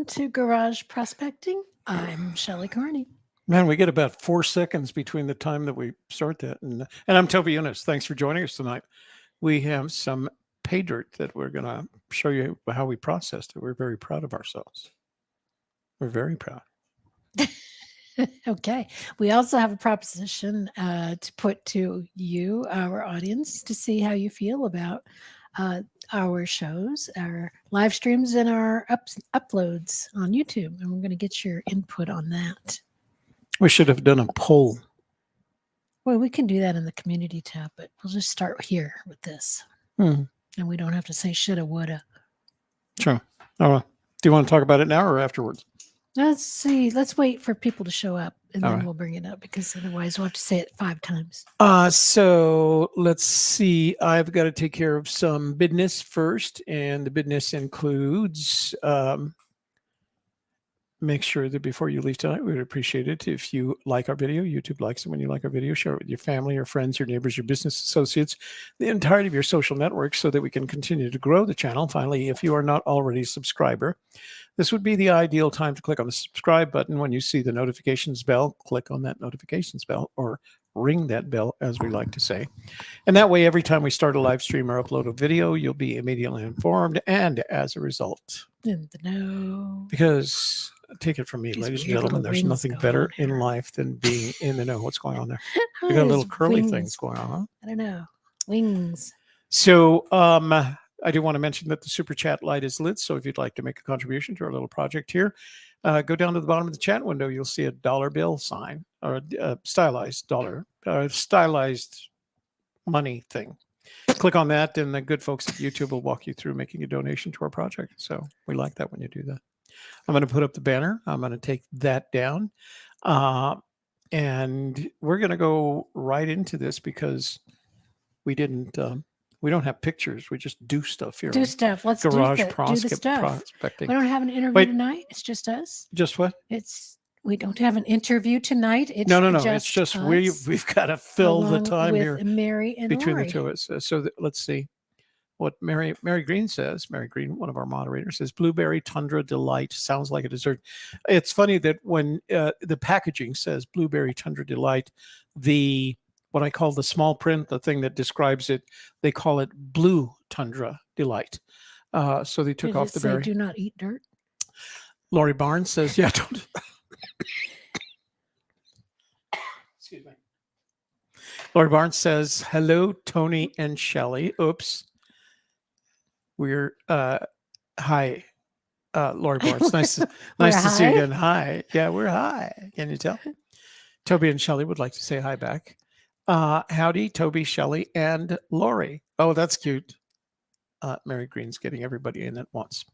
Welcome to Garage Prospecting. I'm Shelley Carney. Man, we get about 4 seconds between the time that we start that. And I'm Toby Eunice. Thanks for joining us tonight. We have some pay dirt that we're going to show you how we processed it. We're very proud of ourselves. We're very proud. Okay. We also have a proposition to put to you, our audience, to see how you feel about our shows, our live streams, and our uploads on YouTube. And we're going to get your input on that. We should have done a poll. Well, we can do that in the community tab, but we'll just start here with this. And we don't have to say shoulda, woulda. True. Oh, do you want to talk about it now or afterwards? Let's see. Let's wait for people to show up, and All then right. we'll bring it up, because otherwise we'll have to say it 5 times. So let's see. I've got to take care of some business first, and the business includes make sure that before you leave tonight, we would appreciate it if you like our video. YouTube likes it when you like our video. Share it with your family, your friends, your neighbors, your business associates, the entirety of your social networks, so that we can continue to grow the channel. Finally, if you are not already a subscriber, this would be the ideal time to click on the subscribe button. When you see the notifications bell, click on that notifications bell, or ring that bell, as we like to say. And that way, every time we start a live stream or upload a video, you'll be immediately informed. And as a result, In the know. because take it from me, These ladies and weird gentlemen, little there's wings nothing going better on in here. life than being in the know. What's going on there? Oh, We got little there's curly wings. things going on, huh? I don't know. Wings. So I do want to mention that the super chat light is lit. So if you'd like to make a contribution to our little project here, go down to the bottom of the chat window. You'll see a dollar bill sign, or a stylized dollar, stylized money thing. Click on that, and the good folks at YouTube will walk you through making a donation to our project. So we like that when you do that. I'm going to put up the banner. I'm going to take that down. And we're going to go right into this, because we don't have pictures. We just do stuff here. Do on stuff. Let's Garage do the stuff. Prospecting. We don't have an interview Wait. tonight. It's just us. Just what? We don't have an interview tonight. It's No. Just It's just us, we've got to fill the along time with here Mary and between Lori. the two of us. So let's see what Mary Green says. Mary Green, one of our moderators, says Blueberry Tundra Delight. Sounds like a dessert. It's funny that when the packaging says Blueberry Tundra Delight, what I call the small print, the thing that describes it, they call it Blue Tundra Delight. So they took Did off it the say berry. do not eat dirt? Lori Barnes says, yeah, don't. Excuse me. Lori Barnes says, hello, Tony and Shelley. Oops. We're, hi, Lori Barnes. Nice to see you again. Hi. Yeah, we're hi. Can you tell? Toby and Shelley would like to say hi back. Howdy, Toby, Shelley, and Lori. Oh, that's cute. Mary Green's getting everybody in at once.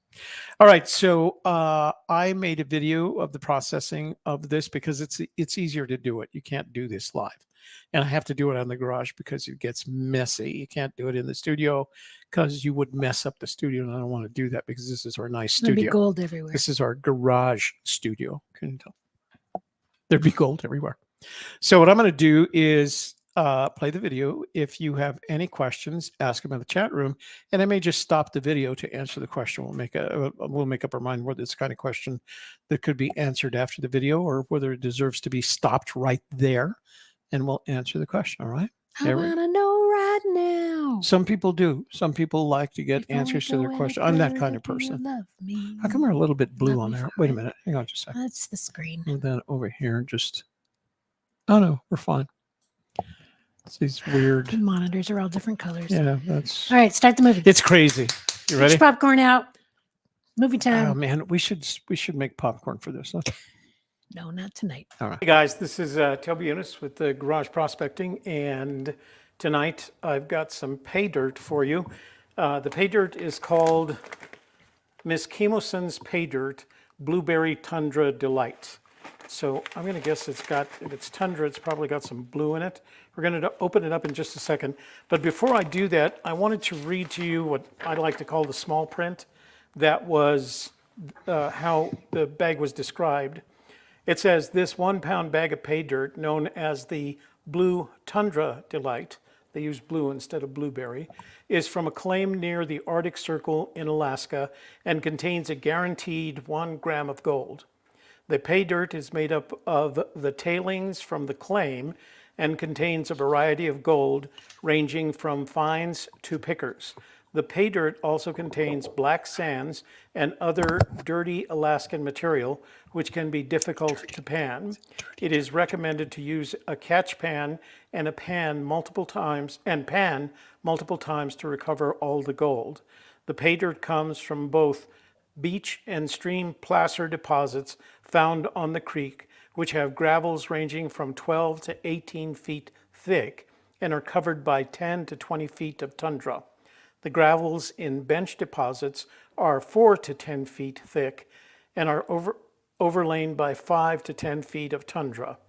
All right, so I made a video of the processing of this, because it's easier to do it. You can't do this live, and I have to do it on the garage because it gets messy. You can't do it in the studio because you would mess up the studio, and I don't want to do that, because this is our nice There'd be studio. gold everywhere. This is our garage studio. Can you tell? There'd be gold everywhere. So what I'm going to do is play the video. If you have any questions, ask them in the chat room, and I may just stop the video to answer the question. We'll make up our mind whether it's the kind of question that could be answered after the video, or whether it deserves to be stopped right there, and we'll answer the question. All right? I want to know right now. Some people do. Some people like to get Before we answers to their go any question. I'm that kind further, of do you person. love me? How come we're a little bit blue Love on me there? for Wait a it. minute. Hang on just a second. That's the screen. And then over here, just, oh no, we're fine. It's these weird. The monitors are all different colors. Yeah, that's. All right, start the movie. It's crazy. You ready? Get your popcorn out. Movie Oh time. man, we should make popcorn for this. Huh? No, not tonight. All right. Hey guys, this is Toby Eunice with the Garage Prospecting, and tonight I've got some pay dirt for you. The pay dirt is called Misskimoson's Pay Dirt Blueberry Tundra Delight. So I'm going to guess if it's tundra, it's probably got some blue in it. We're going to open it up in just a second. But before I do that, I wanted to read to you what I like to call the small print. That was how the bag was described. It says, this 1 pound bag of pay dirt, known as the Blue Tundra Delight, they use blue instead of blueberry, is from a claim near the Arctic Circle in Alaska and contains a guaranteed 1 gram of gold. The pay dirt is made up of the tailings from the claim and contains a variety of gold ranging from fines to pickers. The pay dirt also contains black sands and other dirty Alaskan material which can be difficult to pan. It is recommended to use a catch pan and a pan multiple times to recover all the gold. The pay dirt comes from both beach and stream placer deposits found on the creek, which have gravels ranging from 12 to 18 feet thick and are covered by 10 to 20 feet of tundra. The gravels in bench deposits are 4 to 10 feet thick and are overlain by 5 to 10 feet of tundra.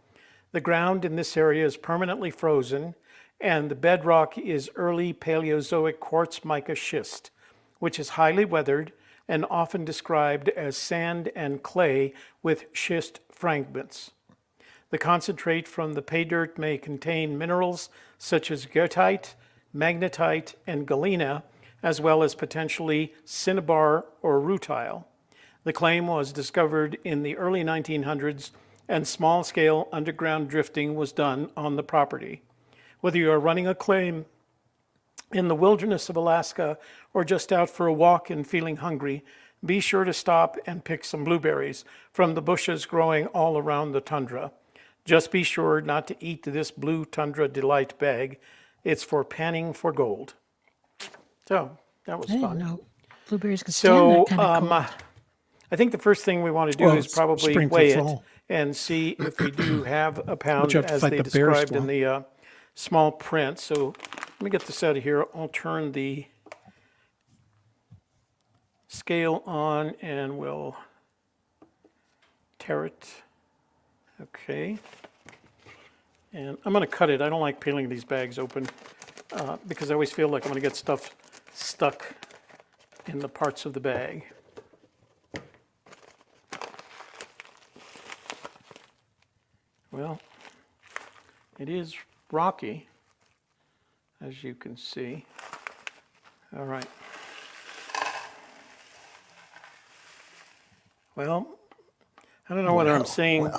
The ground in this area is permanently frozen, and the bedrock is early Paleozoic quartz-mica schist, which is highly weathered and often described as sand and clay with schist fragments. The concentrate from the pay dirt may contain minerals such as goethite, magnetite, and galena, as well as potentially cinnabar or rutile. The claim was discovered in the early 1900s, and small-scale underground drifting was done on the property. Whether you are running a claim in the wilderness of Alaska or just out for a walk and feeling hungry, be sure to stop and pick some blueberries from the bushes growing all around the tundra. Just be sure not to eat this Blue Tundra Delight bag. It's for panning for gold. So that was I didn't fun. know blueberries could stand that kind of cold. I think the first thing we want to do Well, is it's probably spring to weigh it fall. and see if we do have a pound you have to as fight they the bears described in for. the small print. So let me get this out of here. I'll turn the scale on and we'll tare it. Okay. And I'm going to cut it. I don't like peeling these bags open because I always feel like I'm going to get stuff stuck in the parts of the bag. Well, it is rocky, as you can see. All right. Well, I don't know whether I'm saying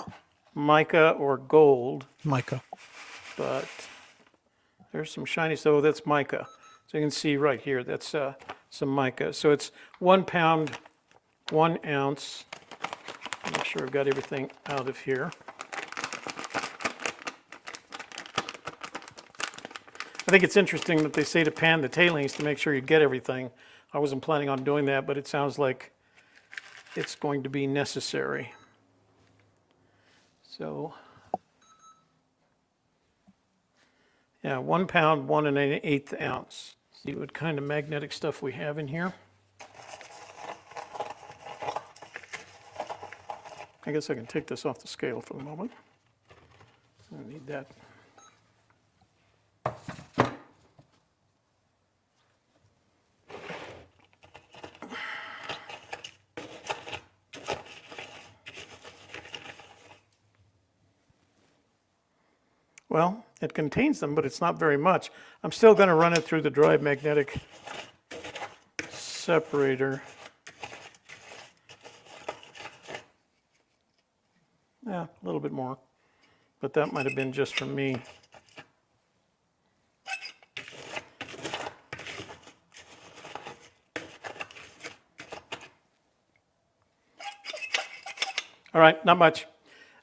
mica or gold, Mica. but there's some shiny, so that's mica. So you can see right here, that's some mica. So it's 1 pound, 1 ounce. Make sure I've got everything out of here. I think it's interesting that they say to pan the tailings to make sure you get everything. I wasn't planning on doing that, but it sounds like it's going to be necessary. So, yeah, 1 pound, 1 1/8 ounce. See what kind of magnetic stuff we have in here. I guess I can take this off the scale for the moment. I need that. Well, it contains them, but it's not very much. I'm still going to run it through the dry magnetic separator. Yeah, a little bit more, but that might have been just from me. All right, not much.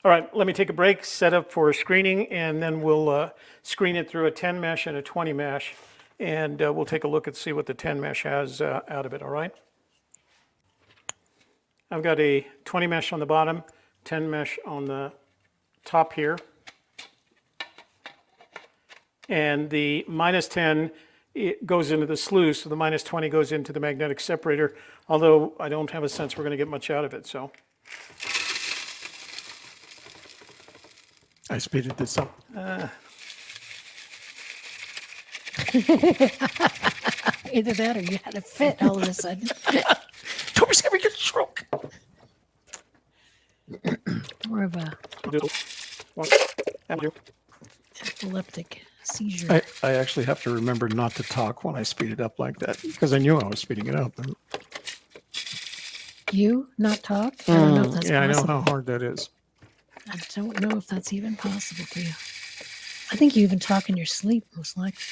All right, let me take a break, set up for screening, and then we'll screen it through a 10 mesh and a 20 mesh, and we'll take a look and see what the 10 mesh has out of it, all right? I've got a 20 mesh on the bottom, 10 mesh on the top here. And the -10 it goes into the sluice, so the -20 goes into the magnetic separator, although I don't have a sense we're going to get much out of it, so. I speeded this up. Either that or you had a fit all of a sudden. Toby's having a stroke. More of a What? epileptic seizure. I actually have to remember not to talk when I speed it up like that because I knew I was speeding it up. You not talk? I don't know if that's Yeah, possible. I know how hard that is. I don't know if that's even possible for you. I think you even talk in your sleep, most likely.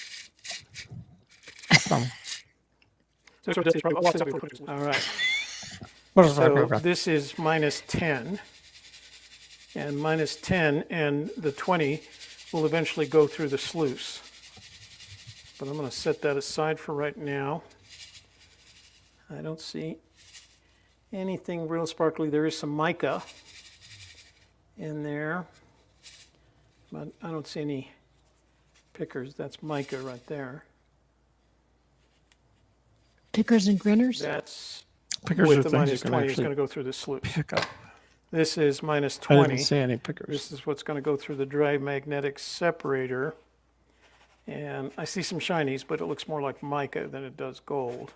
Um, All right. what is So that? this is minus 10. And minus 10 and the 20 will eventually go through the sluice. But I'm going to set that aside for right now. I don't see anything real sparkly. There is some mica in there, but I don't see any pickers. That's mica right there. Pickers and grinners? That's Pickers with are the things minus you can 20 is actually going to go through the sluice. pick up. This is minus I 20. didn't see any pickers. This is what's going to go through the dry magnetic separator. And I see some shinies, but it looks more like mica than it does gold.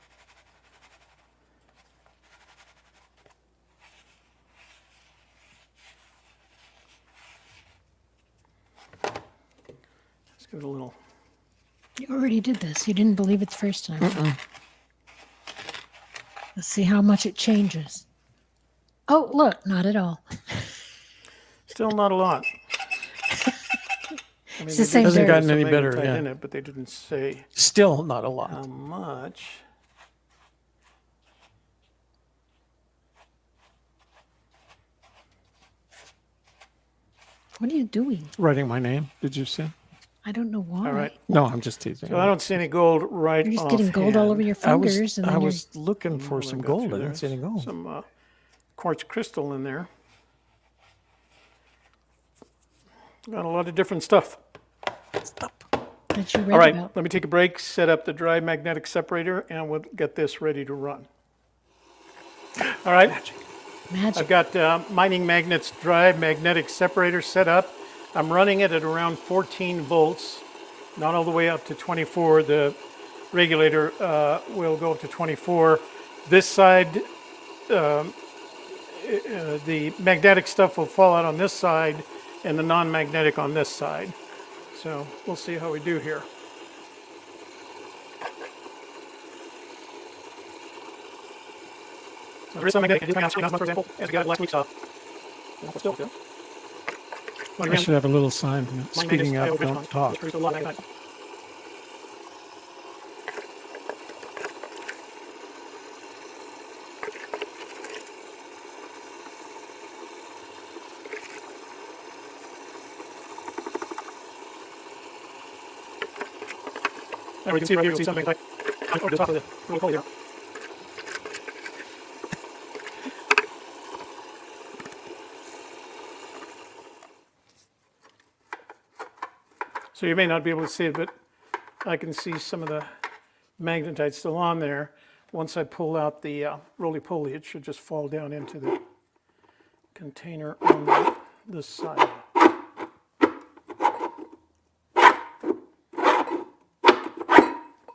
Let's give it a little. You already did this. You didn't believe it the first time. Let's see how much it changes. Oh, look, not at all. Still not a lot. I mean, It's the they same did Hasn't say gotten there's any some better, magnetite yeah. in it, but they didn't say Still not a lot. how much. What are you doing? Writing my name, did you see? I don't know why. All right. No, I'm just teasing. So I don't see any gold right You're just getting gold all over your I fingers. was, and I then was looking for What some got gold. through I there? didn't see any gold. Some quartz crystal in there. Got a lot of different stuff. that you read All right, about. let me take a break, set up the dry magnetic separator, and we'll get this ready to run. All right, Magic. I've got Mining Magnet's dry magnetic separator set up. I'm running it at around 14 volts, not all the way up to 24. The regulator will go up to 24. This side, the magnetic stuff will fall out on this side and the non-magnetic on this side. So we'll see how we do here. So there is some magnetic coming out, for example, as we got last week's still good. I should have a little sign speaking up, don't talk. There's a lot of magnetite. There we can see right here, see something like over the top of the roll call here. So you may not be able to see it, but I can see some of the magnetite still on there. Once I pull out the roly-poly, it should just fall down into the container on this side.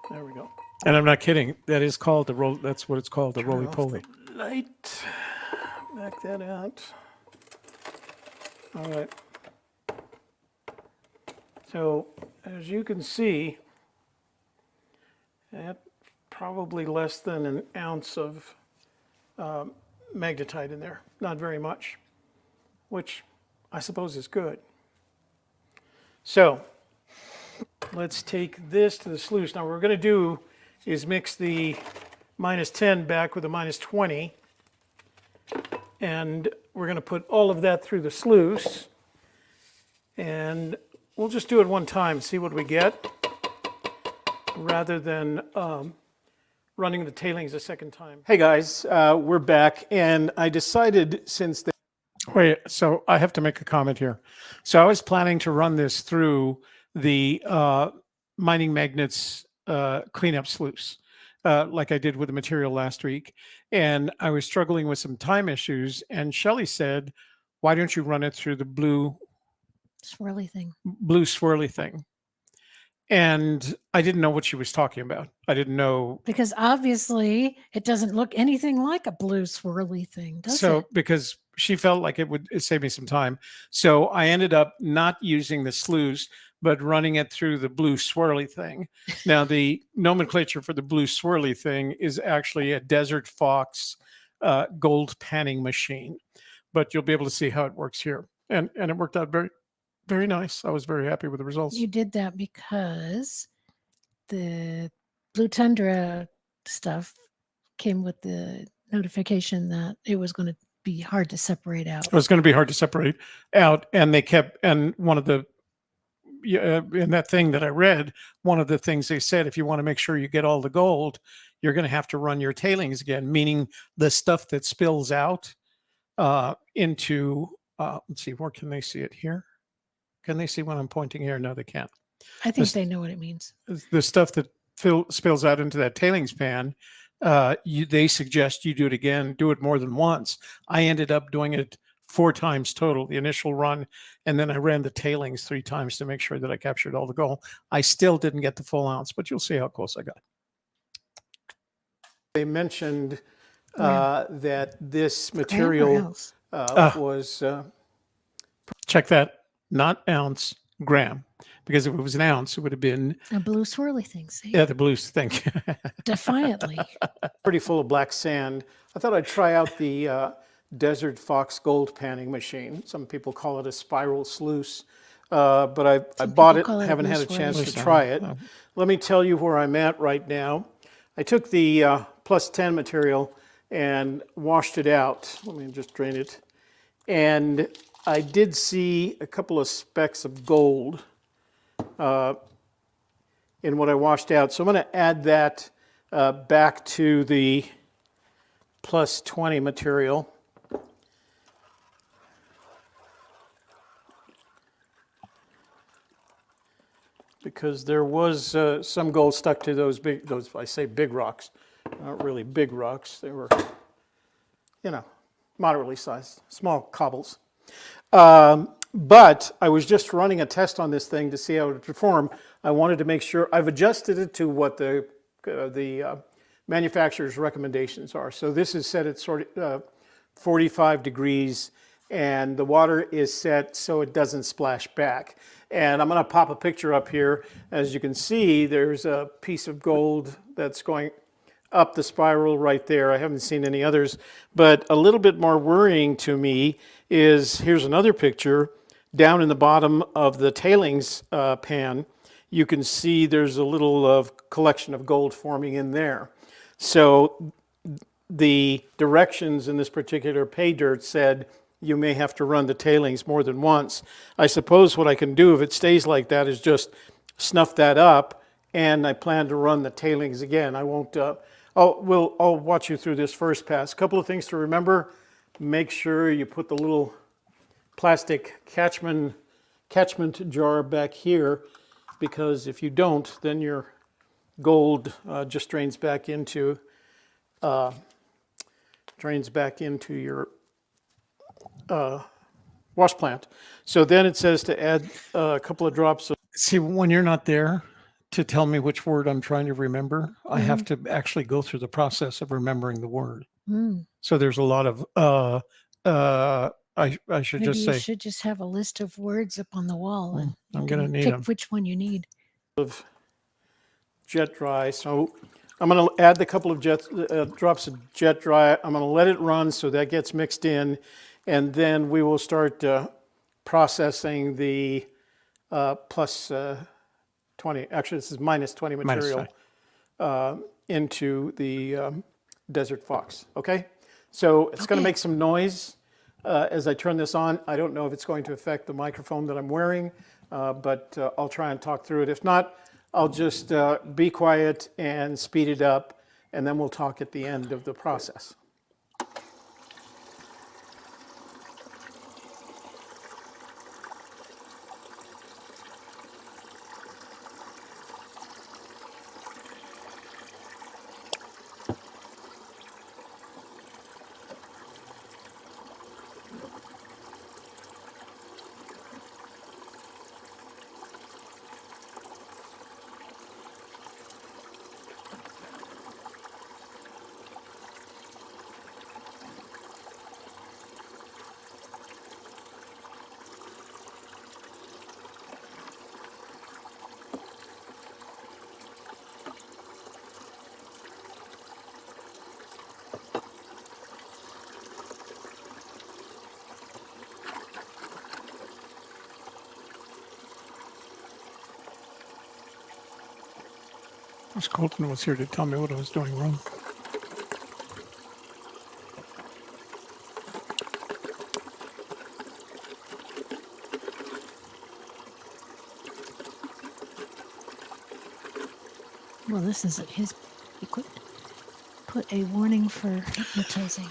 There we go. And I'm not kidding. That is called the roll. That's what it's called, the roly poly. Light. Back that out. All right. So as you can see, that probably less than an ounce of magnetite in there. Not very much, which I suppose is good. So let's take this to the sluice. Now what we're going to do is mix the minus 10 back with the minus 20. And we're going to put all of that through the sluice. And we'll just do it one time, see what we get, rather than running the tailings a second time. Hey guys, we're back. And I decided since the Wait, so I have to make a comment here. So I was planning to run this through the mining magnets cleanup sluice, like I did with the material last week. And I was struggling with some time issues. And Shelley said, why don't you run it through the blue Swirly thing. swirly thing? And I didn't know what she was talking about. I didn't know. Because obviously it doesn't look anything like a blue swirly thing, does So it? because she felt like it would save me some time. So I ended up not using the sluice, but running it through the blue swirly thing. Now, the nomenclature for the blue swirly thing is actually a Desert Fox gold panning machine, but you'll be able to see how it works here. And it worked out very, very nice. I was very happy with the results. You did that because the Blue Tundra stuff came with the notification that it was going to be hard to separate out. It was going to be hard to separate out, and they kept, and one of the, in that thing that I read, one of the things they said, if you want to make sure you get all the gold, you're going to have to run your tailings again, meaning the stuff that spills out into, let's see, where can they see it here? Can they see when I'm pointing here? No, they can't. I think they know what it means. The stuff that spills out into that tailings pan, they suggest you do it again, do it more than once. I ended up doing it 4 times total, the initial run, and then I ran the tailings 3 times to make sure that I captured all the gold. I still didn't get the full ounce, but you'll see how close I got. They mentioned that this material was... Check that, not ounce, gram. Because if it was an ounce, it would have been... A blue swirly thing, see? Yeah, the blue thing. Defiantly. pretty full of black sand. I thought I'd try out the Desert Fox gold panning machine. Some people call it a spiral sluice, but I bought it, haven't had a chance to try it. Let me tell you where I'm at right now. I took the plus 10 material and washed it out. Let me just drain it. And I did see a couple of specks of gold in what I washed out. So I'm going to add that back to the plus 20 material. Because there was some gold stuck to those I say big rocks, not really big rocks. They were, you know, moderately sized, small cobbles. But I was just running a test on this thing to see how it would perform. I wanted to make sure I've adjusted it to what the manufacturer's recommendations are. So this is set at 45 degrees, and the water is set so it doesn't splash back. And I'm going to pop a picture up here. As you can see, there's a piece of gold that's going up the spiral right there. I haven't seen any others. But a little bit more worrying to me is, here's another picture. Down in the bottom of the tailings pan, you can see there's a little collection of gold forming in there. So the directions in this particular pay dirt said you may have to run the tailings more than once. I suppose what I can do if it stays like that is just snuff that up, and I plan to run the tailings again. I won't, I'll watch you through this first pass. A couple of things to remember. Make sure you put the little plastic catchment jar back here, because if you don't, then your gold just drains back into your wash plant. So then it says to add a couple of drops of... See, when you're not there to tell me which word I'm trying to remember, I have to actually go through the process of remembering the word. So there's a lot of, I should Maybe just you say... should just have a list of words up on the wall and I'm going to need pick them. which one you need. Of jet dry. So I'm going to add the couple of drops of jet dry. I'm going to let it run so that gets mixed in, and then we will start processing the plus 20. Actually, this is minus 20 material into the Desert Fox. Okay, so it's going to make some noise as I turn this on. I don't know if it's going to affect the microphone that I'm wearing, but I'll try and talk through it. If not, I'll just be quiet and speed it up, and then we'll talk at the end of the process. Wish Colton was here to tell me what I was doing wrong. Well, this isn't his equipment. Put a warning for hypnotizing.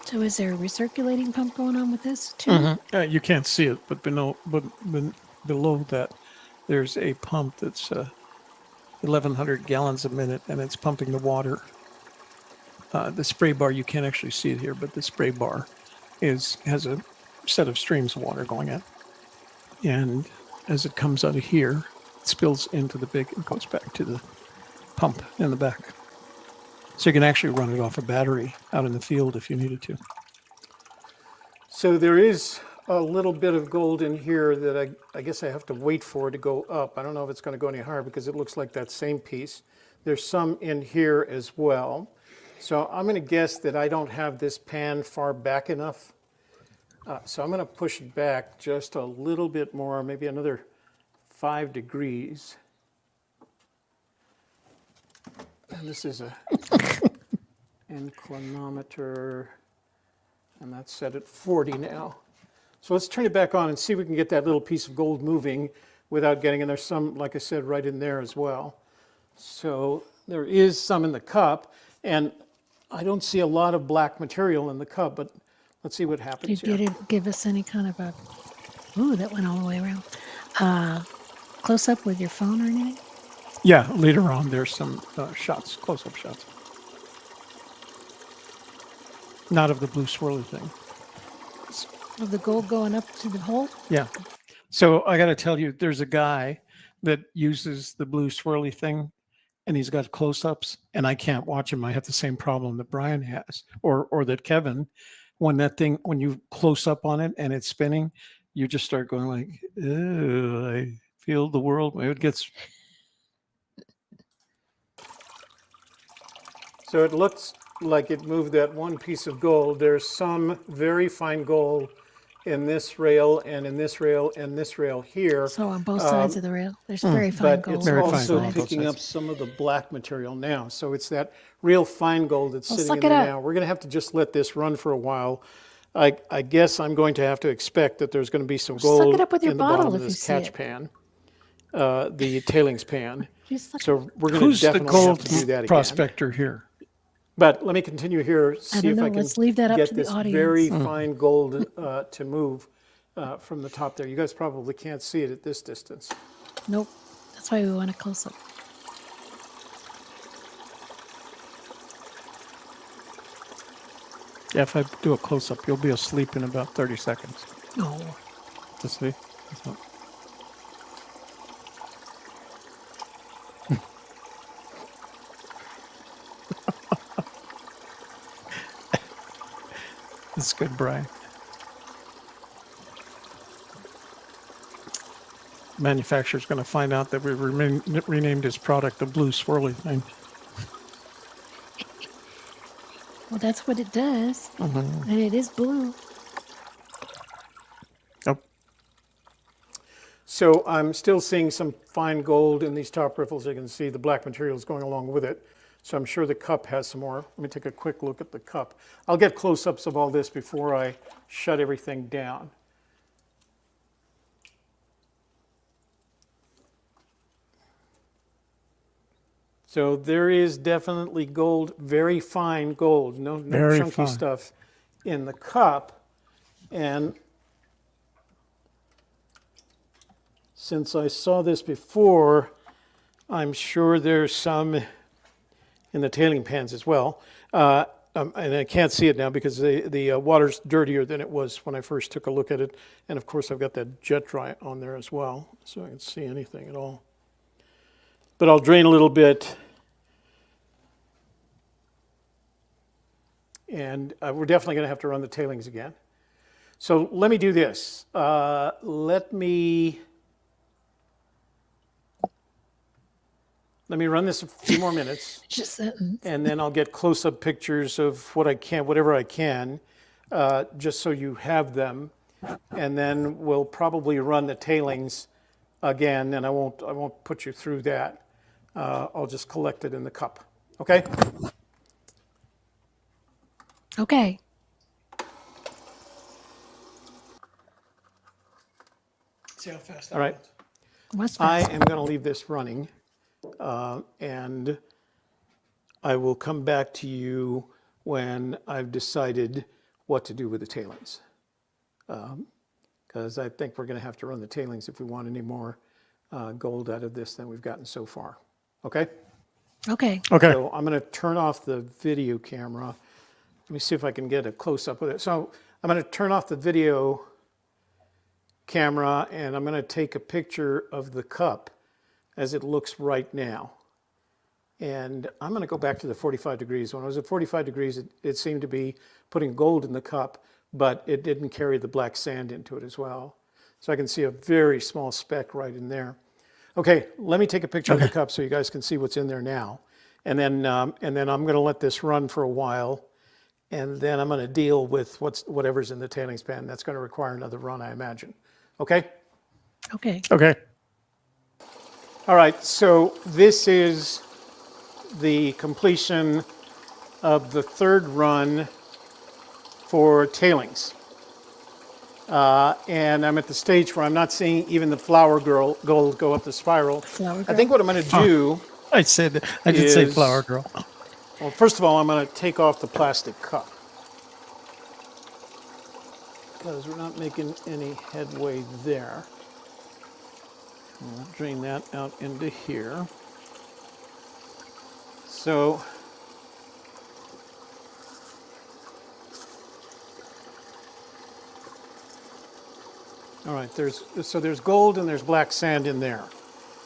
So is there a recirculating pump going on with this too? You can't see it, but below that, there's a pump that's 1,100 gallons a minute, and it's pumping the water. The spray bar, you can't actually see it here, but the spray bar has a set of streams of water going in. And as it comes out of here, it spills into the big and goes back to the pump in the back. So you can actually run it off a battery out in the field if you needed to. So there is a little bit of gold in here that I guess I have to wait for to go up. I don't know if it's going to go any higher because it looks like that same piece. There's some in here as well. So I'm going to guess that I don't have this pan far back enough. So I'm going to push it back just a little bit more, maybe another 5 degrees. And this is a inclinometer, and that's set at 40 now. So let's turn it back on and see if we can get that little piece of gold moving without getting, and there's some, like I said, right in there as well. So there is some in the cup, and I don't see a lot of black material in the cup, but let's see what happens Did you give us any kind of a, ooh, that went all the way around. Close up with your phone or anything? Yeah, later on there's some shots, close-up shots. Not of the blue swirly thing. Of the gold going up to the hole? Yeah. So I got to tell you, there's a guy that uses the blue swirly thing, and he's got close-ups, and I can't watch him. I have the same problem that Brian has, or that Kevin. When that thing, when you close up on it and it's spinning, you just start going like, "Ew, I feel the world." It gets. So it looks like it moved that one piece of gold. There's some very fine gold in this rail and in this rail and this rail here. So on both sides of the rail, there's very fine But gold. it's Very fine also gold on both picking up sides. some of the black material now. So it's that real fine gold that's sitting suck in it there up. now. We're going to have to just let this run for a while. I guess I'm going to have to expect that there's going to be some Suck it gold up with your in the bottle bottom of if you this see catch it. pan, the tailings pan. Just suck So we're going Who's to the definitely have gold to do that again. prospector here? But let me continue here, see don't if I know. can Let's leave that up get to the this audience. very fine gold to move from the top there. You guys probably can't see it at this distance. Nope. That's why we want a close up. Yeah, if I do a close-up, you'll be asleep in about 30 seconds. No. To see. So- That's good, Brian. Manufacturer's going to find out that we renamed his product the Blue Swirly thing. Well, that's what it does. And it is blue. Oh, So I'm still seeing some fine gold in these top riffles. You can see the black material is going along with it. So I'm sure the cup has some more. Let me take a quick look at the cup. I'll get close-ups of all this before I shut everything down. So there is definitely gold, very fine gold, no Very chunky fine. stuff in the cup. And since I saw this before, I'm sure there's some in the tailing pans as well. And I can't see it now because the water's dirtier than it was when I first took a look at it. And of course, I've got that jet dry on there as well, so I can see anything at all. But I'll drain a little bit. And we're definitely going to have to run the tailings again. So let me do this. Let me run this a few more minutes, Just sentence. and then I'll get close-up pictures of what I can, whatever I can, just so you have them. And then we'll probably run the tailings again, and I won't put you through that. I'll just collect it in the cup. Okay? Okay. See how fast All right. What's I fast? am going to leave this running, and I will come back to you when I've decided what to do with the tailings. Because I think we're going to have to run the tailings if we want any more gold out of this than we've gotten so far. Okay? Okay. Okay. So I'm going to turn off the video camera. Let me see if I can get a close-up with it. So I'm going to turn off the video camera, and I'm going to take a picture of the cup as it looks right now. And I'm going to go back to the 45 degrees. When I was at 45 degrees, it seemed to be putting gold in the cup, but it didn't carry the black sand into it as well. So I can see a very small speck right in there. Okay, let me take a picture of the cup so you guys can see what's in there now. And then I'm going to let this run for a while, and then I'm going to deal with whatever's in the tailings pan. That's going to require another run, I imagine. Okay? Okay. Okay. All right, so this is the completion of the third run for tailings. And I'm at the stage where I'm not seeing even the flower gold go up the spiral. Flower I think what I'm going to do I did say is- flower girl. well, first of all, I'm going to take off the plastic cup because we're not making any headway there. I'll drain that out into here. So, all right, there's gold and there's black sand in there.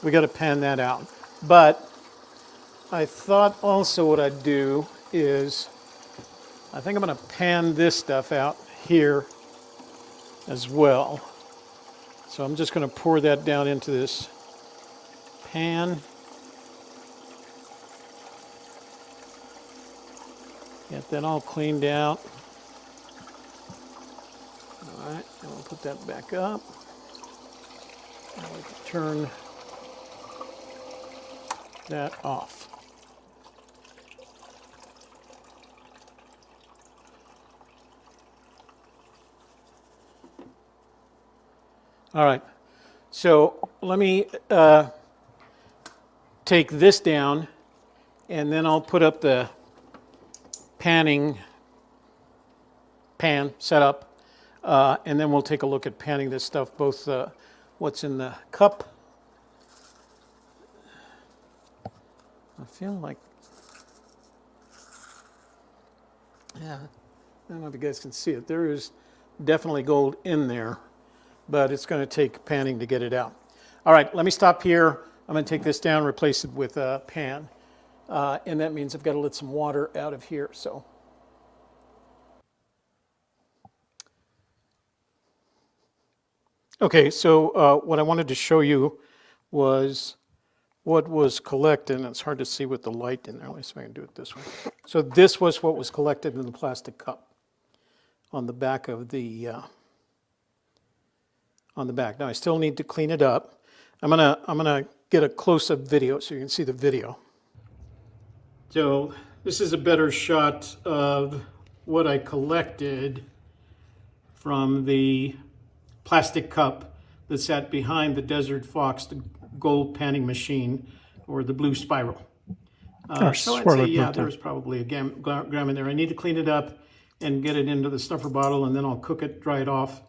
We got to pan that out. But I thought also what I'd do is, I think I'm going to pan this stuff out here as well. So I'm just going to pour that down into this pan. Get that all cleaned out. All right, and we'll put that back up. And we can turn that off. All right, so let me take this down, and then I'll put up the panning pan setup, and then we'll take a look at panning this stuff, both what's in the cup. I feel like, yeah, I don't know if you guys can see it. There is definitely gold in there, but it's going to take panning to get it out. All right, let me stop here. I'm going to take this down, replace it with a pan, and that means I've got to let some water out of here. So, okay, so what I wanted to show you was what was collected, and it's hard to see with the light in there. Let me see if I can do it this way. So this was what was collected in the plastic cup on the back of the on the back. Now I still need to clean it up. I'm gonna get a close-up video so you can see the video. So this is a better shot of what I collected from the plastic cup that sat behind the Desert Fox, the gold panning machine, or the blue spiral. Or So I'd Swirly say, Blue yeah, Tundra. there's probably a gram in there. I need to clean it up and get it into the stuffer bottle, and then I'll cook it, dry it off,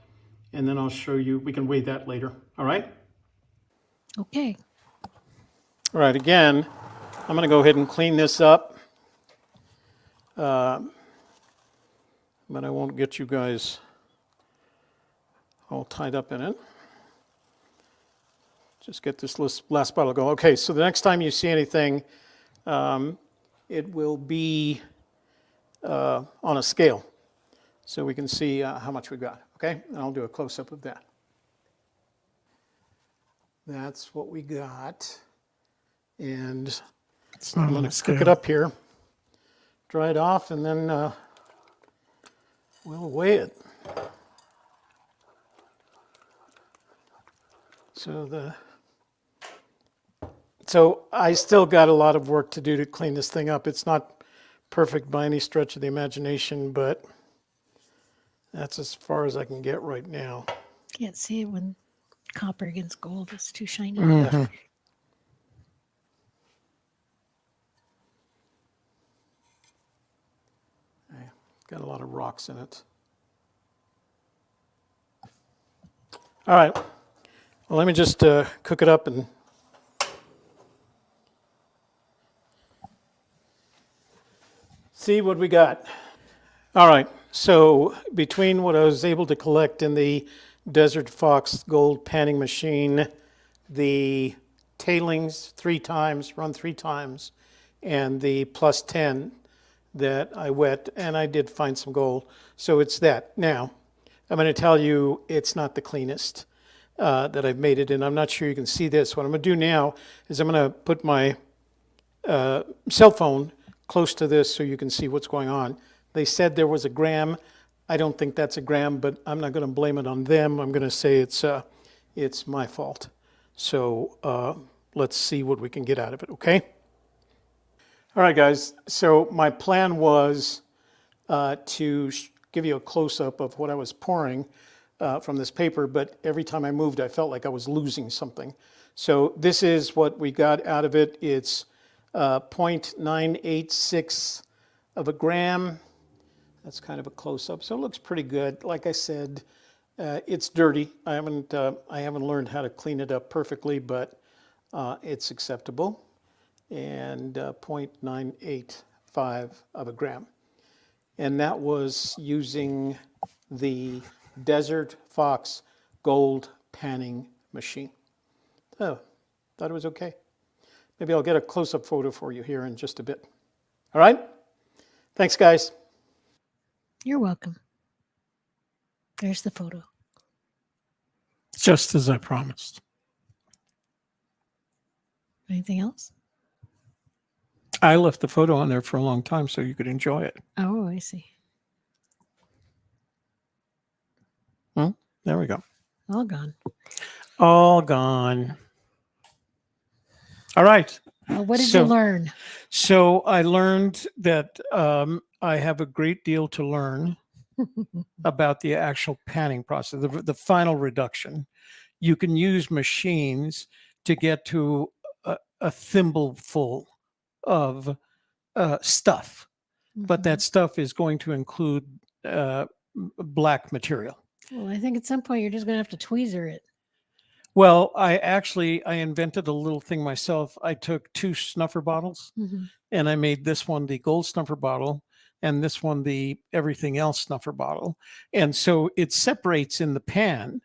and then I'll show you. We can weigh that later. All right? Okay. All right, again, I'm going to go ahead and clean this up. But I won't get you guys all tied up in it. Just get this last bottle going. Okay, so the next time you see anything, it will be on a scale, so we can see how much we got. Okay, and I'll do a close-up of that. That's what we got. And It's not I'm on going the to cook it scale. up here, dry it off, and then we'll weigh it. So I still got a lot of work to do to clean this thing up. It's not perfect by any stretch of the imagination, but that's as far as I can get right now. Can't see it when copper against gold. It's too shiny. Mhm. Got a lot of rocks in it. All right. Well, let me just cook it up and see what we got. All right. So between what I was able to collect in the Desert Fox gold panning machine, the tailings 3 times, run 3 times, and the plus 10 that I wet, and I did find some gold. So it's that. Now, I'm going to tell you it's not the cleanest that I've made it, and I'm not sure you can see this. What I'm going to do now is I'm going to put my cell phone close to this so you can see what's going on. They said there was a gram. I don't think that's a gram, but I'm not going to blame it on them. I'm going to say it's my fault. So let's see what we can get out of it, okay? All right, guys. So my plan was to give you a close-up of what I was pouring from this paper, but every time I moved, I felt like I was losing something. So this is what we got out of it. It's 0.986 of a gram. That's kind of a close-up, so it looks pretty good. Like I said, it's dirty. I haven't learned how to clean it up perfectly, but it's acceptable. And 0.985 of a gram. And that was using the Desert Fox gold panning machine. Oh, thought it was okay. Maybe I'll get a close-up photo for you here in just a bit. All right? Thanks, guys. You're welcome. There's the photo. Just as I promised. Anything else? I left the photo on there for a long time so you could enjoy it. Oh, I see. There we go. All gone. All gone. All right. Well, what did you learn? So I learned that I have a great deal to learn about the actual panning process, the final reduction. You can use machines to get to a thimbleful of stuff, but that stuff is going to include black material. Well, I think at some point you're just going to have to tweezer it. Well, I invented a little thing myself. I took 2 snuffer bottles and I made this one the gold snuffer bottle and this one the everything else snuffer bottle. And so it separates in the pan,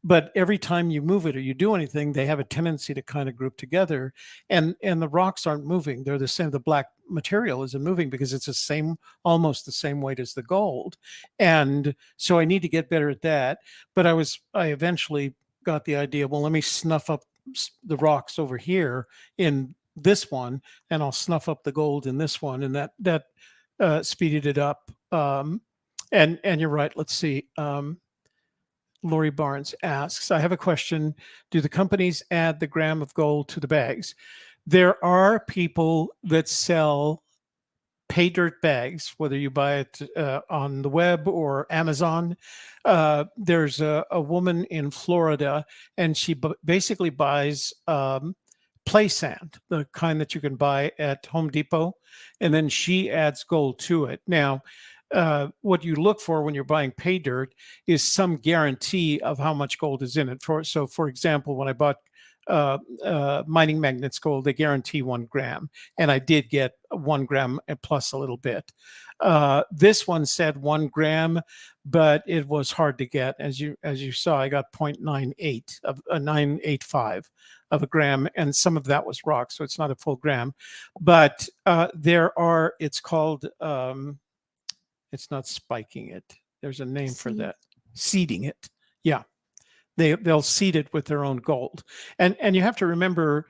but every time you move it or you do anything, they have a tendency to kind of group together, and the rocks aren't moving. They're the same. The black material isn't moving because it's almost the same weight as the gold. And so I need to get better at that. But I eventually got the idea, well, let me snuff up the rocks over here in this one, and I'll snuff up the gold in this one, and that speeded it up. And you're right. Let's see. Lori Barnes asks, I have a question. Do the companies add the gram of gold to the bags? There are people that sell Paydirt bags, whether you buy it on the web or Amazon. There's a woman in Florida, and she basically buys play sand, the kind that you can buy at Home Depot, and then she adds gold to it. Now, what you look for when you're buying pay dirt is some guarantee of how much gold is in it. So, for example, when I bought mining magnets gold, they guarantee 1 gram, and I did get 1 gram plus a little bit. This one said 1 gram, but it was hard to get. As you saw, I got 0.98 of 985 of a gram, and some of that was rock, so it's not a full gram. But it's called it's not spiking it. There's a name for that. seeding it. Yeah. They'll seed it with their own gold. And you have to remember,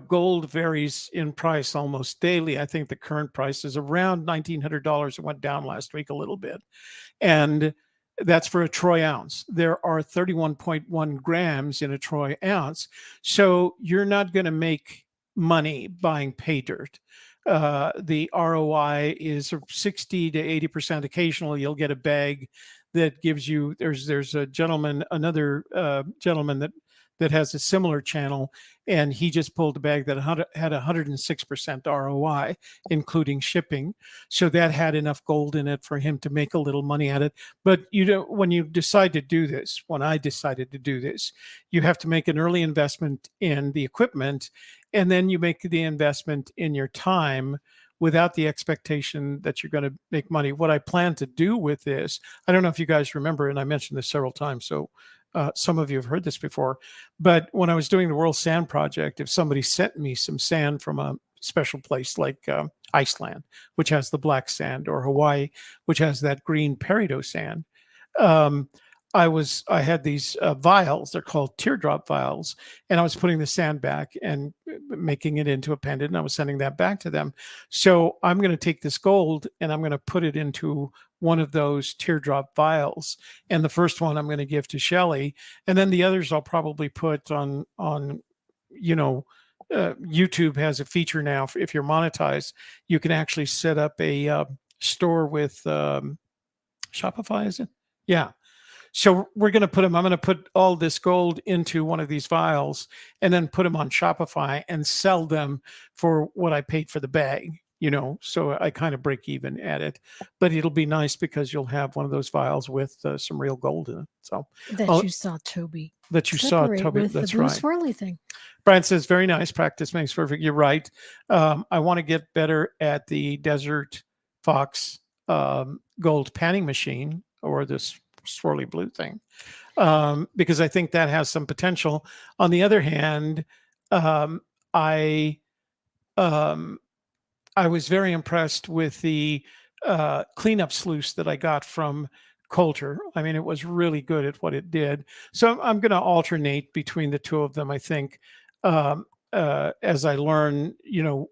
gold varies in price almost daily. I think the current price is around $1,900. It went down last week a little bit. And that's for a troy ounce. There are 31.1 grams in a troy ounce. So you're not going to make money buying pay dirt. The ROI is 60 to 80%. Occasionally you'll get a bag that gives you, there's a gentleman, another gentleman that has a similar channel, and he just pulled a bag that had 106% ROI, including shipping. So that had enough gold in it for him to make a little money at it. But when you decide to do this, when I decided to do this, you have to make an early investment in the equipment, and then you make the investment in your time without the expectation that you're going to make money. What I plan to do with this, I don't know if you guys remember, and I mentioned this several times, so some of you have heard this before, but when I was doing the World Sand Project, if somebody sent me some sand from a special place like Iceland, which has the black sand, or Hawaii, which has that green peridot sand, I had these vials. They're called teardrop vials, and I was putting the sand back and making it into a pendant, and I was sending that back to them. So I'm going to take this gold and I'm going to put it into one of those teardrop vials, and the first one I'm going to give to Shelley, and then the others I'll probably put on YouTube has a feature now. If you're monetized, you can actually set up a store with Shopify, is it? Yeah. So we're going to I'm going to put all this gold into one of these vials and then put them on Shopify and sell them for what I paid for the bag, so I kind of break even at it. But it'll be nice because you'll have one of those vials with some real gold in it. So you saw Toby. With that's the blue right. swirly thing. Brian says, very nice. Practice makes perfect. You're right. I want to get better at the Desert Fox gold panning machine, or this swirly blue thing, because I think that has some potential. On the other hand, I was very impressed with the cleanup sluice that I got from Coulter. I mean, it was really good at what it did. So I'm going to alternate between the two of them, I think, as I learn,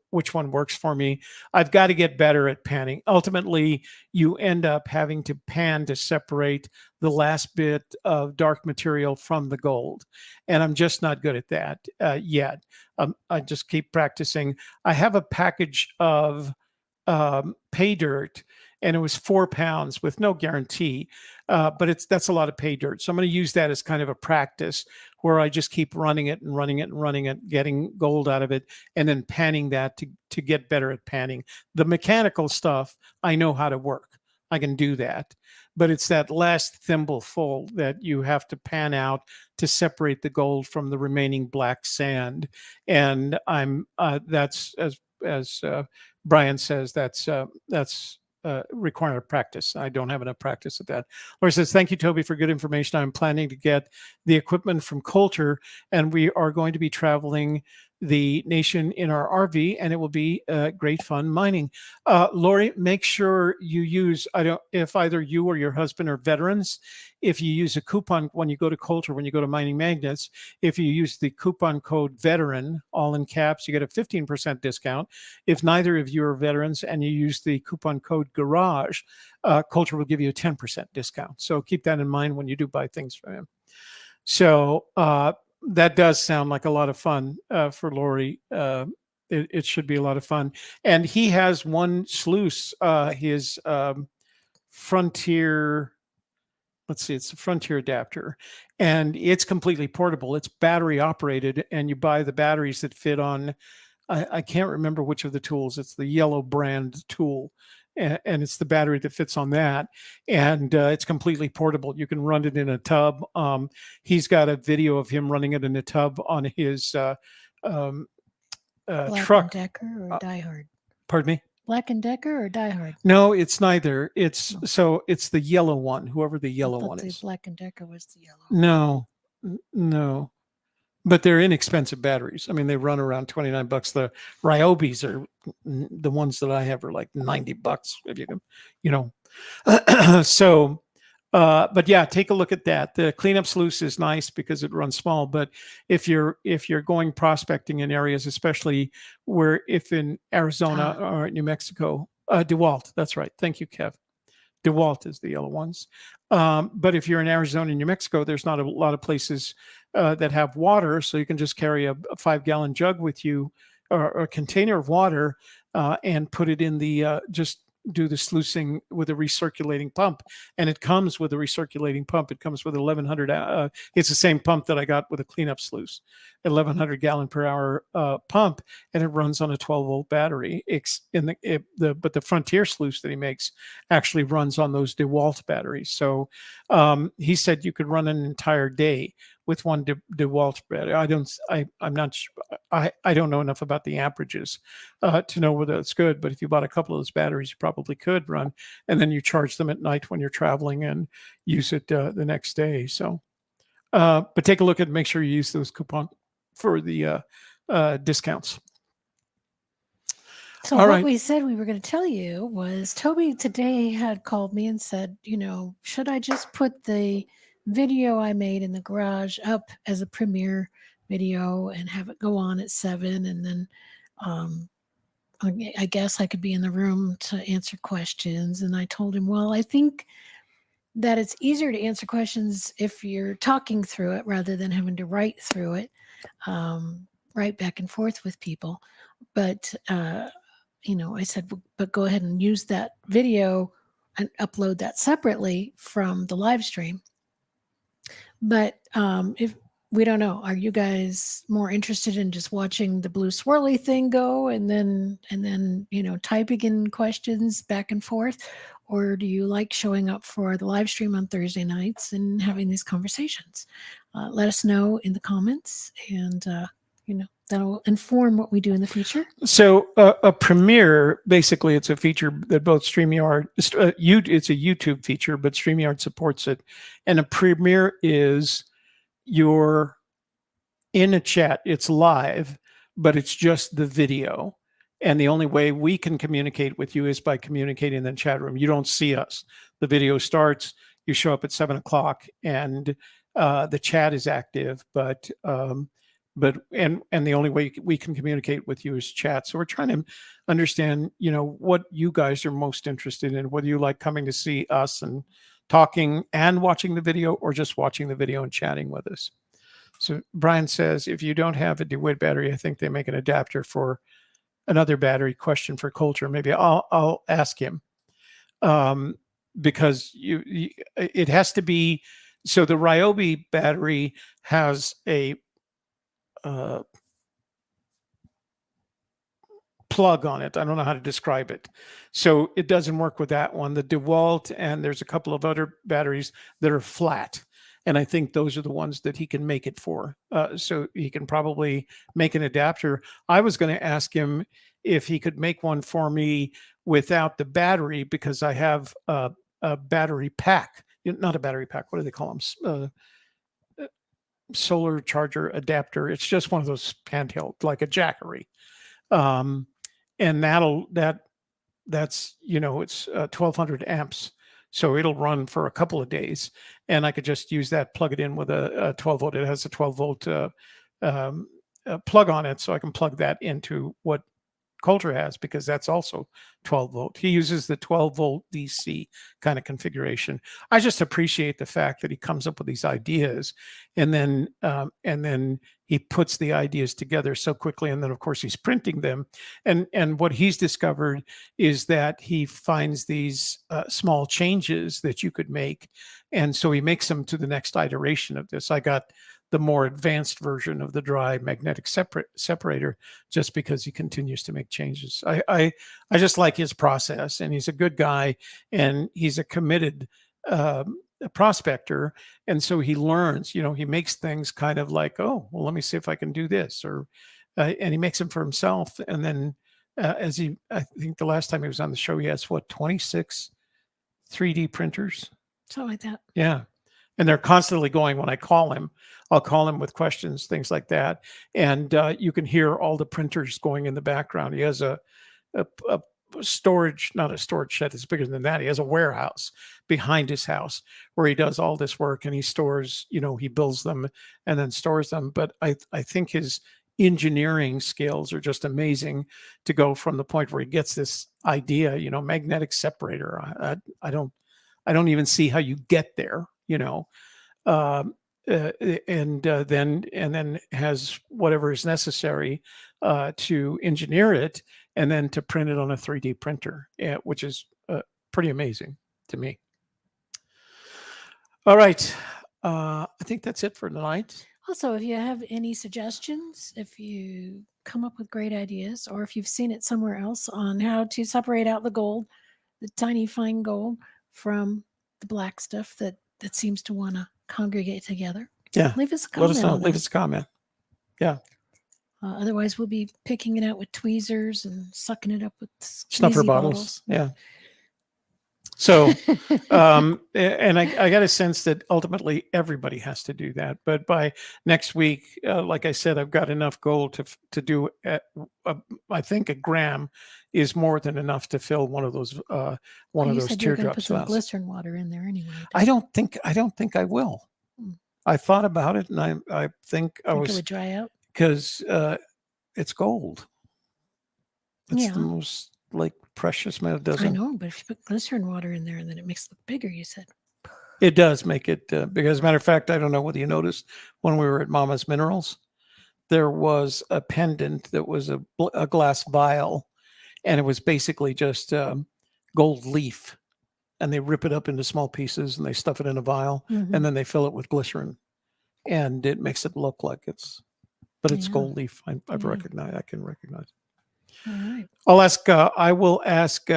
which one works for me. I've got to get better at panning. Ultimately, you end up having to pan to separate the last bit of dark material from the gold. And I'm just not good at that yet. I just keep practicing. I have a package of pay dirt, and it was 4 pounds with no guarantee, but that's a lot of pay dirt. So I'm going to use that as kind of a practice where I just keep running it and running it and running it, getting gold out of it, and then panning that to get better at panning. The mechanical stuff, I know how to work. I can do that. But it's that last thimbleful that you have to pan out to separate the gold from the remaining black sand. And that's, as Brian says, that's require practice. I don't have enough practice at that. Laura says, thank you, Toby, for good information. I'm planning to get the equipment from Coulter, and we are going to be traveling the nation in our RV, and it will be great fun mining. Lori, make sure you use, if either you or your husband are veterans, if you use a coupon when you go to Coulter, when you go to Mining Magnets, if you use the coupon code VETERAN, all in caps, you get a 15% discount. If neither of you are veterans and you use the coupon code GARAGE, Coulter will give you a 10% discount. So keep that in mind when you do buy things from him. So that does sound like a lot of fun for Lori. It should be a lot of fun. And he has one sluice, his Frontier, let's see, it's a Frontier adapter, and it's completely portable. It's battery operated, and you buy the batteries that fit on, I can't remember which of the tools. It's the yellow brand tool. And it's the battery that fits on that, and it's completely portable. You can run it in a tub. He's got a video of him running it in a tub on his Black truck. and Decker or Die Hard? Pardon me? Black and Decker or Die Hard? No, it's neither. It's the yellow one, whoever the yellow one is. Black and Decker was the yellow. No. But they're inexpensive batteries. I mean, they run around $29. The Ryobis are the ones that I have are like $90 if you can, So But yeah, take a look at that. The cleanup sluice is nice because it runs small. But if you're going prospecting in areas, especially if in Arizona or New Mexico, DeWalt. That's right. Thank you, Kev. DeWalt is the yellow ones. But if you're in Arizona and New Mexico, there's not a lot of places that have water, so you can just carry a 5-gallon jug with you or a container of water and put it in the just do the sluicing with a recirculating pump, and it comes with a recirculating pump. It comes with 1100. It's the same pump that I got with a cleanup sluice, 1100 gallon per hour pump, and it runs on a 12-volt battery. But the Frontier sluice that he makes actually runs on those DeWalt batteries. So he said you could run an entire day with one DeWalt battery. I'm not sure. I don't know enough about the amperages to know whether it's good, but if you bought a couple of those batteries, you probably could run, and then you charge them at night when you're traveling and use it the next day. So, but take a look at, make sure you use those coupons for the discounts. So All what right. we said we were going to tell you was Toby today had called me and said, should I just put the video I made in the garage up as a premiere video and have it go on at 7, and then I guess I could be in the room to answer questions. And I told him, well, I think that it's easier to answer questions if you're talking through it rather than having to write through it, write back and forth with people. But I said, but go ahead and use that video and upload that separately from the live stream. But if we don't know, are you guys more interested in just watching the blue swirly thing go and then typing in questions back and forth, or do you like showing up for the live stream on Thursday nights and having these conversations? Let us know in the comments, and that'll inform what we do in the future. So a premiere, basically, it's a feature that both StreamYard, it's a YouTube feature, but StreamYard supports it. And a premiere is you're in a chat, it's live, but it's just the video. And the only way we can communicate with you is by communicating in the chat room. You don't see us. The video starts, you show up at 7 o'clock, and the chat is active, but the only way we can communicate with you is chat. So we're trying to understand, what you guys are most interested in, whether you like coming to see us and talking and watching the video, or just watching the video and chatting with us. So Brian says, if you don't have a DeWitt battery, I think they make an adapter for another battery. Question for Culture. Maybe I'll ask him, because it has to be. So the Ryobi battery has a plug on it. I don't know how to describe it. So it doesn't work with that one. The DeWalt, and there's a couple of other batteries that are flat. And I think those are the ones that he can make it for. So he can probably make an adapter. I was going to ask him if he could make one for me without the battery, because I have a battery pack. Not a battery pack. What do they call them? Solar charger adapter. It's just one of those handheld, like a Jackery. And that's it's 1200 amps. So it'll run for a couple of days, and I could just use that, plug it in with a 12 volt. It has a 12 volt plug on it, so I can plug that into what Coulter has, because that's also 12 volt. He uses the 12 volt DC kind of configuration. I just appreciate the fact that he comes up with these ideas, and then he puts the ideas together so quickly, and then of course he's printing them. And what he's discovered is that he finds these small changes that you could make, and so he makes them to the next iteration of this. I got the more advanced version of the dry magnetic separator, just because he continues to make changes. I just like his process, and he's a good guy, and he's a committed prospector. And so he learns, he makes things kind of like, oh, well, let me see if I can do this, or and he makes them for himself. And then I think the last time he was on the show, he has 26 3D printers, something like that. Yeah. And they're constantly going. When I call him, I'll call him with questions, things like that. And you can hear all the printers going in the background. He has a storage, not a storage shed, it's bigger than that. He has a warehouse behind his house where he does all this work, and he stores, he builds them and then stores them. But I think his engineering skills are just amazing to go from the point where he gets this idea, magnetic separator. I don't even see how you get there, and then has whatever is necessary to engineer it, and then to print it on a 3D printer, which is pretty amazing to me. All right. I think that's it for tonight. Also, if you have any suggestions, if you come up with great ideas, or if you've seen it somewhere else on how to separate out the gold, the tiny fine gold, from the black stuff that seems to want to congregate together, leave us a comment. Let us know. Leave us a comment. Yeah. Otherwise, we'll be picking it out with tweezers and sucking it up with snuffer bottles. Yeah. So, and I got a sense that ultimately everybody has to do that. But by next week, like I said, I've got enough gold to do. I think a gram is more than enough to fill one of those teardrop put some glycerin water in there anyway. I don't think I will. I thought about it, and I think it would dry out because it's gold. It's the most precious metal. I know, but if you put glycerin water in there and then it makes it look bigger, you said. It does make it bigger. As a matter of fact, I don't know whether you noticed when we were at Mama's Minerals, there was a pendant that was a glass vial, and it was basically just gold leaf, and they rip it up into small pieces and they stuff it in a vial, and then they fill it with glycerin, and it makes it look like it's gold leaf. I can recognize. All right. I will ask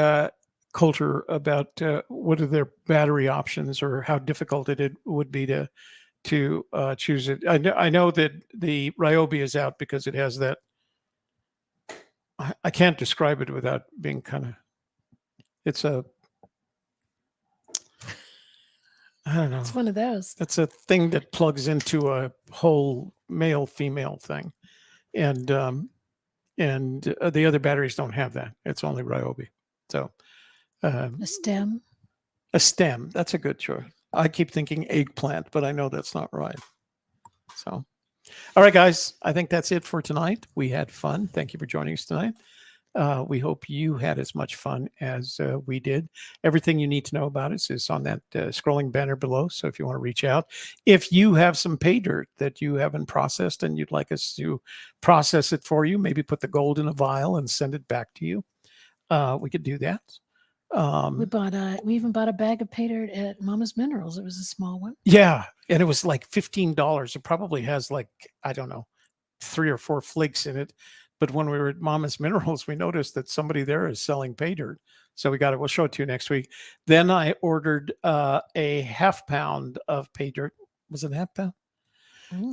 Coulter about what are their battery options, or how difficult it would be to choose it. I know that the Ryobi is out because it has that. I can't describe it without being it's a. I don't know. It's one of those. It's a thing that plugs into a whole male-female thing, and the other batteries don't have that. It's only Ryobi. So a stem. A stem. That's a good choice. I keep thinking eggplant, but I know that's not right. So, all right, guys. I think that's it for tonight. We had fun. Thank you for joining us tonight. We hope you had as much fun as we did. Everything you need to know about us is on that scrolling banner below. So if you want to reach out, if you have some pay dirt that you haven't processed and you'd like us to process it for you, maybe put the gold in a vial and send it back to you, we could do that. We even bought a bag of pay dirt at Mama's Minerals. It was a small one. Yeah, and it was like $15. It probably has I don't know, 3 or 4 flakes in it. But when we were at Mama's Minerals, we noticed that somebody there is selling pay dirt. So we got it. We'll show it to you next week. Then I ordered a half pound of pay dirt. Was it a half pound?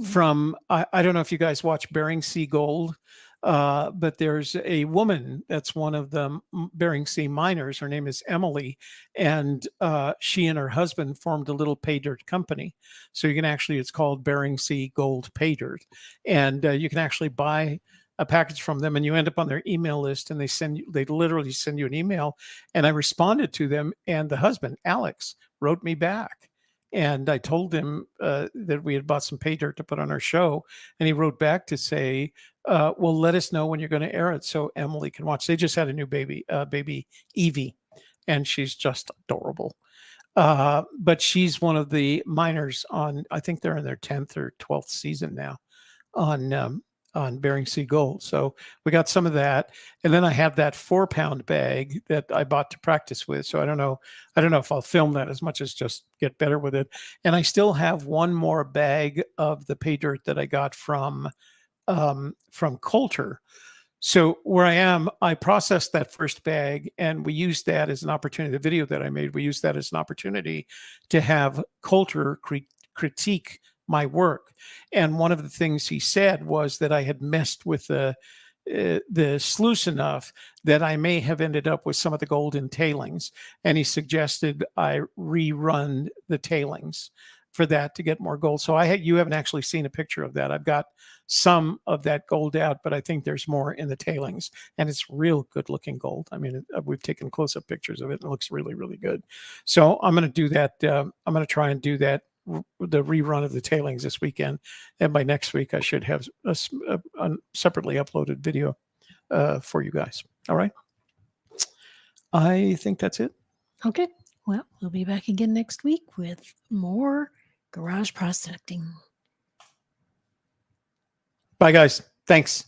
From, I don't know if you guys watch Bering Sea Gold, but there's a woman that's one of the Bering Sea miners. Her name is Emily, and she and her husband formed a little pay dirt company. So you can it's called Bering Sea Gold Pay Dirt, and you can actually buy a package from them, and you end up on their email list, and they literally send you an email. And I responded to them, and the husband, Alex, wrote me back. And I told him that we had bought some pay dirt to put on our show. And he wrote back to say, well, let us know when you're going to air it so Emily can watch. They just had a new baby Evie, and she's just adorable. But she's one of the miners I think they're in their 10th or 12th season now on Bering Sea Gold. So we got some of that. And then I have that 4-pound bag that I bought to practice with. So I don't know if I'll film that as much as just get better with it. And I still have one more bag of the pay dirt that I got from Coulter. So where I am, I processed that first bag, and we used that as an opportunity. The video that I made, we used that as an opportunity to have Coulter critique my work. And one of the things he said was that I had messed with the sluice enough that I may have ended up with some of the gold in tailings. And he suggested I rerun the tailings for that to get more gold. So you haven't actually seen a picture of that. I've got some of that gold out, but I think there's more in the tailings, and it's real good looking gold. I mean, we've taken close up pictures of it and it looks really, really good. So I'm going to do that. I'm going to try and do that, the rerun of the tailings this weekend. And by next week, I should have a separately uploaded video for you guys. All right. I think that's it. Okay. Well, we'll be back again next week with more garage prospecting. Bye, guys. Thanks.